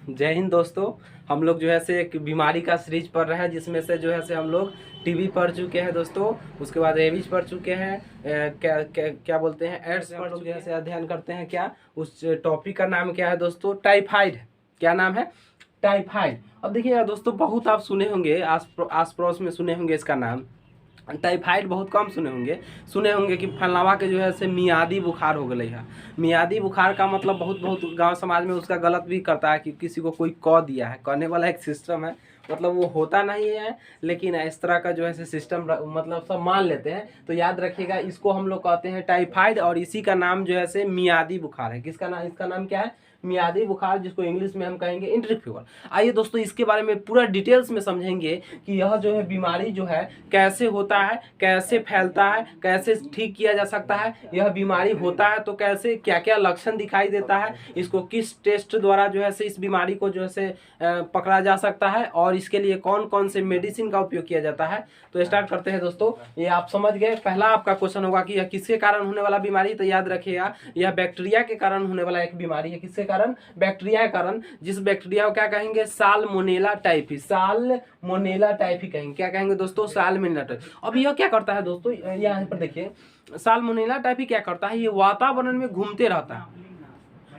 जय हिंद दोस्तों। हम लोग जो है से एक बीमारी का सीरीज पढ़ रहे हैं, जिसमें से जो है से हम लोग टीबी पढ़ चुके हैं दोस्तों। उसके बाद रेबीज पढ़ चुके हैं। क्या बोलते हैं, एड्स पढ़ चुके हैं। अध्ययन करते हैं क्या, उस टॉपिक का नाम क्या है दोस्तों, टाइफाइड। क्या नाम है, टाइफाइड। अब देखिएगा दोस्तों, बहुत आप सुने होंगे, आस पड़ोस में सुने होंगे इसका नाम। टाइफाइड बहुत कम सुने होंगे कि फलनावा के जो है से मियादी बुखार हो गई है। मियादी बुखार का मतलब बहुत बहुत गांव समाज में उसका गलत भी करता है कि किसी को कोई कह दिया है, कहने वाला एक सिस्टम है। मतलब वो होता नहीं है, लेकिन इस तरह का जो है से सिस्टम मतलब सब मान लेते हैं। तो याद रखिएगा, इसको हम लोग कहते हैं टाइफाइड, और इसी का नाम जो है से मियादी बुखार है। किसका नाम, इसका नाम क्या है, मियादी बुखार, जिसको इंग्लिश में हम कहेंगे इंट्रिक फीवर। आइए दोस्तों, इसके बारे में पूरा डिटेल्स में समझेंगे कि यह जो है बीमारी जो है कैसे होता है, कैसे फैलता है, कैसे ठीक किया जा सकता है। यह बीमारी होता है तो कैसे, क्या क्या लक्षण दिखाई देता है, इसको किस टेस्ट द्वारा जो है से इस बीमारी को जो है से पकड़ा जा सकता है, और इसके लिए कौन कौन से मेडिसिन का उपयोग किया जाता है। तो स्टार्ट करते हैं दोस्तों। ये आप समझ गए। पहला आपका क्वेश्चन होगा कि यह किसके कारण होने वाला बीमारी। तो याद रखिएगा, यह बैक्टीरिया के कारण होने वाला एक बीमारी है। किसके कारण, बैक्टीरिया के कारण। जिस बैक्टीरिया को क्या कहेंगे, साल्मोनेला टाइफी। साल्मोनेला टाइफी कहेंगे। क्या कहेंगे दोस्तों, साल्मोनेला टाइफी। अब यह क्या करता है दोस्तों, यहाँ पर देखिए, साल्मोनेला टाइफी क्या करता है, ये वातावरण में घूमते रहता है,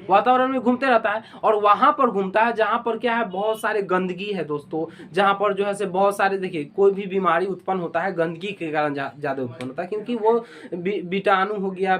वातावरण में घूमते रहता है, और वहां पर घूमता है जहां पर क्या है, बहुत सारे गंदगी है दोस्तों। जहां पर जो है से बहुत सारे, देखिए कोई भी बीमारी उत्पन्न होता है गंदगी के कारण ज्यादा उत्पन्न होता है, क्योंकि वो बीटाणु हो गया,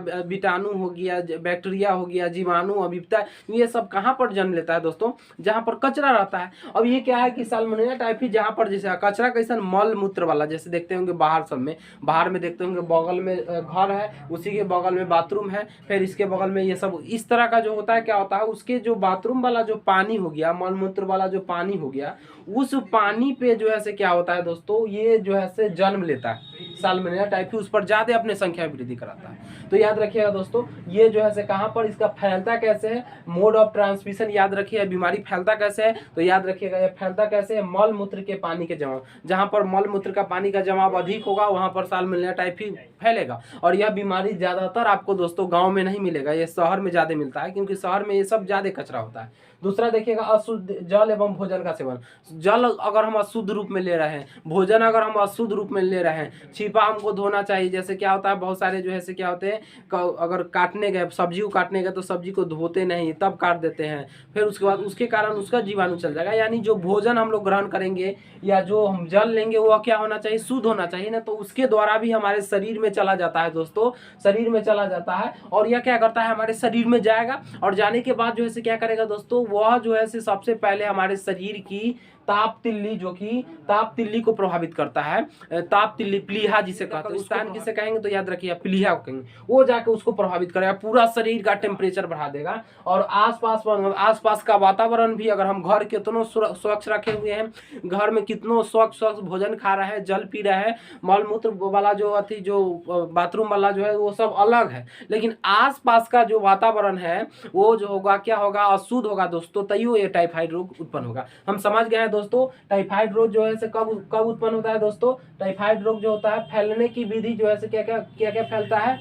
बैक्टीरिया हो गया, जीवाणु, अभिप्ता, ये सब कहाँ पर जन्म लेता है दोस्तों, जहां पर कचरा रहता है। अब ये क्या है कि साल्मोनेला टाइफी जहां पर जैसे कचरा कैसा, मल मूत्र वाला, जैसे देखते होंगे बाहर सब में, बाहर में देखते होंगे बगल में घर है, उसी के बगल में बाथरूम है, फिर इसके बगल में ये सब, इस तरह का जो होता है। क्या होता है, उसके जो बाथरूम वाला जो पानी हो गया, मलमूत्र वाला जो पानी हो गया, उस पानी पे जो है से क्या होता है दोस्तों, ये जो है से जन्म लेता है साल्मोनेला टाइफी, उस पर ज्यादा अपने संख्या वृद्धि कराता है। तो याद रखिएगा दोस्तों, ये जो है से कहां पर, इसका फैलता कैसे है, मोड ऑफ ट्रांसमिशन याद रखिए, बीमारी फैलता कैसे है। तो याद रखिएगा, ये फैलता कैसे है, मल मूत्र के पानी के जमाव, जहां पर मल मूत्र का पानी का जमाव अधिक होगा वहां पर साल्मोनेला टाइफी फैलेगा। और यह बीमारी ज्यादातर आपको दोस्तों गांव में नहीं मिलेगा, ये शहर में ज्यादा मिलता है, क्योंकि शहर में ये सब ज्यादा कचरा होता है। दूसरा देखिएगा, अशुद्ध जल एवं भोजन का सेवन। जल अगर हम अशुद्ध रूप में ले रहे हैं, भोजन अगर हम अशुद्ध रूप में ले रहे हैं, छिपा हमको धोना चाहिए। जैसे क्या होता है, बहुत सारे जो है से क्या होते हैं, अगर काटने गए, सब्जी को काटने गए तो सब्जी को धोते नहीं, तब काट देते हैं, फिर उसके बाद उसके कारण उसका जीवाणु चल जाएगा। यानी जो भोजन हम लोग ग्रहण करेंगे या जो हम जल लेंगे, वो क्या होना चाहिए, शुद्ध होना चाहिए ना। तो उसके द्वारा भी हमारे शरीर में चला जाता है दोस्तों, शरीर में चला जाता है, और यह क्या करता है, हमारे शरीर में जाएगा, और जाने के बाद जो है से क्या करेगा दोस्तों, वह जो है से सबसे पहले हमारे शरीर की ताप तिल्ली, जो कि ताप तिल्ली को प्रभावित करता है, ताप तिल्ली, प्लीहा जिसे कहते हैं, उसका किसे कहेंगे, तो याद रखिए प्लीहा को कहेंगे। वो जाके उसको प्रभावित करेगा, पूरा शरीर का टेम्परेचर बढ़ा देगा। और आसपास का वातावरण भी, अगर हम घर कितनों स्वच्छ रखे हुए हैं, घर में कितनों स्वच्छ भोजन खा रहे हैं, जल पी रहे हैं, मलमूत्र वाला जो अति जो बाथरूम वाला जो है वो सब अलग है, लेकिन आसपास का जो वातावरण है वो जो होगा, क्या होगा, अशुद्ध होगा दोस्तों, तैयो ये टाइफाइड रोग उत्पन्न होगा। हम समझ गए दोस्तों। टाइफाइड रोग जो है से कब उत्पन्न होता है दोस्तों, टाइफाइड रोग जो होता है, फैलने की विधि जो है से क्या फैलता है,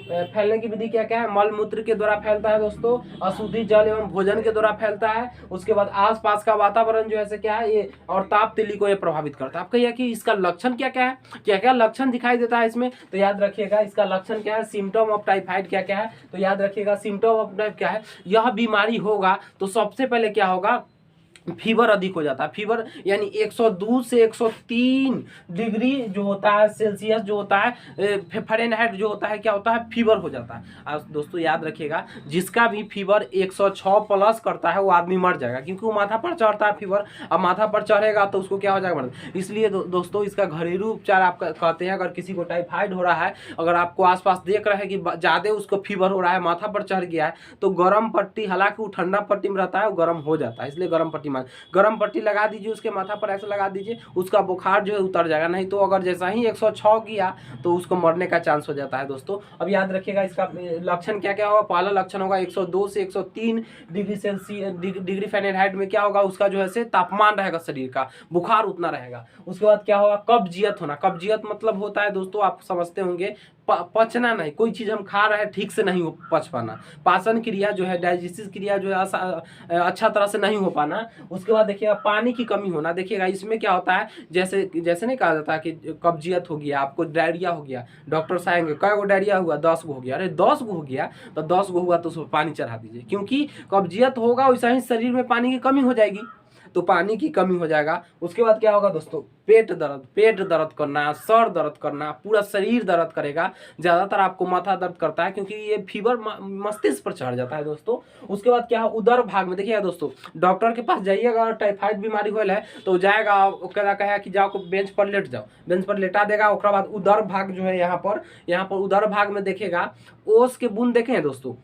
फैलने की विधि क्या क्या है, मल मूत्र के द्वारा फैलता है दोस्तों, अशुद्धि जल एवं भोजन के द्वारा फैलता है। उसके बाद आसपास का वातावरण जो है से क्या है, ये और ताप तिल्ली को ये प्रभावित करता है। आप कहिए कि इसका लक्षण क्या क्या है, क्या क्या लक्षण दिखाई देता है इसमें। तो याद रखिएगा, इसका लक्षण क्या है, सिम्टम ऑफ टाइफाइड क्या क्या है। तो याद रखिएगा, सिम्टम ऑफ टाइफाइड क्या है, यह बीमारी होगा तो सबसे पहले क्या होगा, फीवर अधिक हो जाता है। फीवर यानी 102 से 103 डिग्री जो होता है सेल्सियस, जो होता है फ़ारेनहाइट, जो होता है क्या होता है, फीवर हो जाता है। अब दोस्तों याद रखिएगा, जिसका भी फीवर 106 प्लस करता है वो आदमी मर जाएगा, क्योंकि वो माथा पर चढ़ता है फीवर। अब माथा पर चढ़ेगा तो उसको क्या हो जाएगा, मर। इसलिए दोस्तों इसका घरेलू उपचार आप कहते हैं, अगर किसी को टाइफाइड हो रहा है, अगर आपको आसपास देख रहे हैं कि ज़्यादा उसको फीवर हो रहा है, माथा पर चढ़ गया है, तो गर्म पट्टी, हालांकि वो ठंडा पट्टी में रहता है, वो गर्म हो जाता है, इसलिए गर्म पट्टी, गरम पट्टी लगा दीजिए, उसके माथा पर ऐसे लगा दीजिए, उसका बुखार जो है उतर जाएगा। नहीं तो अगर जैसा ही 106 किया तो उसको मरने का चांस हो जाता है दोस्तों। अब याद रखिएगा, इसका लक्षण क्या क्या होगा। पहला लक्षण होगा 102 से 103 डिग्री सेल्सियस, डिग्री फ़ारेनहाइट में क्या होगा, उसका जो है से तापमान रहेगा शरीर का, बुखार उतना रहेगा। उसके बाद क्या होगा, कब्जियत होना। कब्जियत मतलब होता है दोस्तों, आप समझते होंगे, पचना नहीं, कोई चीज़ हम खा रहे हैं ठीक से नहीं हो पच पाना, पाचन क्रिया जो है, डाइजेस्टिव क्रिया जो है अच्छा तरह से नहीं हो पाना। उसके बाद देखिएगा पानी की कमी होना। देखिएगा इसमें क्या होता है, जैसे जैसे नहीं कहा जाता कि कब्जियत हो गया, आपको डायरिया हो गया, डॉक्टर से आएंगे कै गो डायरिया हुआ, 10 गो हो गया। अरे 10 गो हो गया तो 10 गो हुआ तो उसमें पानी चढ़ा दीजिए, क्योंकि कब्जियत होगा वैसा ही शरीर में पानी की कमी हो जाएगी, तो पानी की कमी हो जाएगा। उसके बाद क्या होगा दोस्तों, पेट दर्द करना, सर दर्द करना, पूरा शरीर दर्द करेगा। ज़्यादातर आपको माथा दर्द करता है क्योंकि ये फीवर मस्तिष्क पर चढ़ जाता है दोस्तों। उसके बाद क्या है, उदर भाग में देखिएगा दोस्तों, डॉक्टर के पास जाइएगा अगर टाइफाइड बीमारी होल है तो जाएगा, कहता कहेगा कि जाओ बेंच पर लेट जाओ, बेंच पर लेटा देगा। उसके बाद उदर भाग जो है यहाँ पर उदर भाग में देखेगा ओस के बूंद देखें दोस्तों,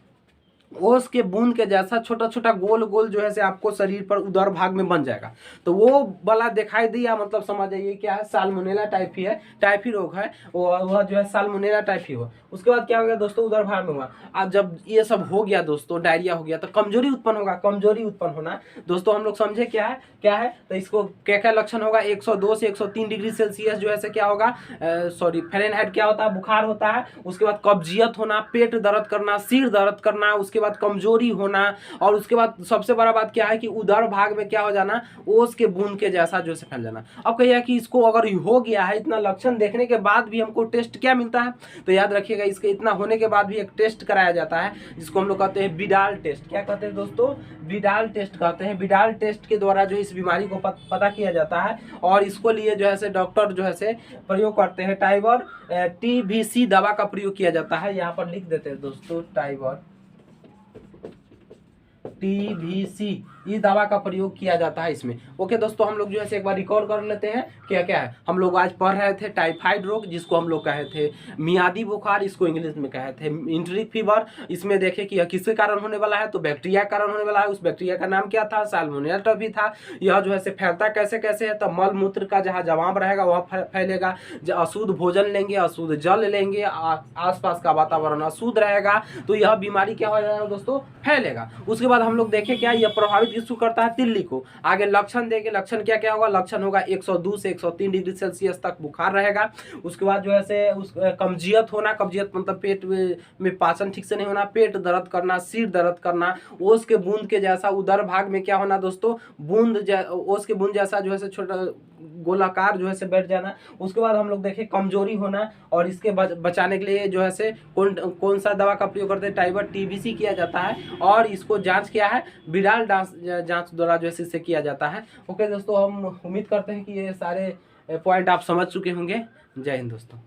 ओस के बूंद के जैसा छोटा छोटा गोल गोल जो है से आपको शरीर पर उदर भाग में बन जाएगा। तो वो वाला दिखाई दिया मतलब समझ जाइए क्या है, साल्मोनेला टाइफी है, टाइफी रोग है, वह जो है साल्मोनेला टाइफी हो। उसके बाद क्या हो गया दोस्तों, उदर भाग में हुआ। अब जब ये सब हो गया दोस्तों, डायरिया हो गया, तो कमजोरी उत्पन्न होगा। कमजोरी उत्पन्न होना दोस्तों हम लोग समझे क्या है, तो इसको क्या क्या लक्षण होगा, 102 से 103 डिग्री सेल्सियस जो है से क्या होगा, सॉरी फ़ारेनहाइट क्या होता है, बुखार होता है। उसके बाद कब्जियत होना, पेट दर्द करना, सिर दर्द करना, उसके बाद कमजोरी होना, और उसके बाद सबसे बड़ा बात क्या है कि उदर भाग में क्या हो जाना, ओस के बूंद के जैसा जो है फैल जाना। अब कहिए कि इसको अगर हो गया है, इतना लक्षण देखने के बाद भी हमको टेस्ट क्या मिलता है, तो याद रखिएगा इसके इतना होने के बाद भी एक टेस्ट कराया जाता है जिसको हम लोग कहते हैं विडाल टेस्ट। क्या कहते हैं दोस्तों, विडाल टेस्ट कहते हैं। विडाल टेस्ट के द्वारा जो इस बीमारी को पता किया जाता है, और इसको लिए जो है से डॉक्टर जो है से प्रयोग करते हैं, टाइबर TVC दवा का प्रयोग किया जाता है। यहाँ पर लिख देते हैं दोस्तों, टाइबर TVC इस दवा का प्रयोग किया जाता है इसमें। ओके दोस्तों, हम लोग जो है एक बार रिकॉल कर लेते हैं क्या क्या है। हम लोग आज पढ़ रहे थे टाइफाइड रोग, जिसको हम लोग कहे थे मियादी बुखार, इसको इंग्लिश में कहे थे इंट्रिक फीवर। इसमें देखे कि यह किसके कारण होने वाला है, तो बैक्टीरिया कारण होने वाला है। उस बैक्टीरिया का नाम क्या था, साल्मोनेला टाइफी था। यह जो है से फैलता कैसे कैसे है, तो मल मूत्र का जहाँ जवाब रहेगा वह फैलेगा। अशुद्ध भोजन लेंगे, अशुद्ध जल लेंगे, आसपास का वातावरण अशुद्ध रहेगा, तो यह बीमारी क्या हो जाएगा दोस्तों, फैलेगा। उसके बाद हम लोग देखें क्या यह प्रभावित किसको करता है, तिल्ली को। आगे लक्षण देंगे, लक्षण क्या क्या होगा, लक्षण होगा 102 से 103 डिग्री सेल्सियस तक बुखार रहेगा। उसके बाद जो है से कब्जियत होना, कब्जियत मतलब पेट में पाचन ठीक से नहीं होना, पेट दर्द करना, सिर दर्द करना, ओस के बूंद के जैसा उदर भाग में क्या होना दोस्तों, ओस के बूंद जैसा जो है से छोटा गोलाकार जो है से बैठ जाना। उसके बाद हम लोग देखें कमजोरी होना, और इसके बचाने के लिए जो है से कौन सा दवा का प्रयोग करते हैं, टाइबर TVC किया जाता है, और इसको जांच क्या है, विडाल जांच द्वारा जो है इससे किया जाता है। ओके दोस्तों, हम उम्मीद करते हैं कि ये सारे पॉइंट आप समझ चुके होंगे। जय हिंद दोस्तों।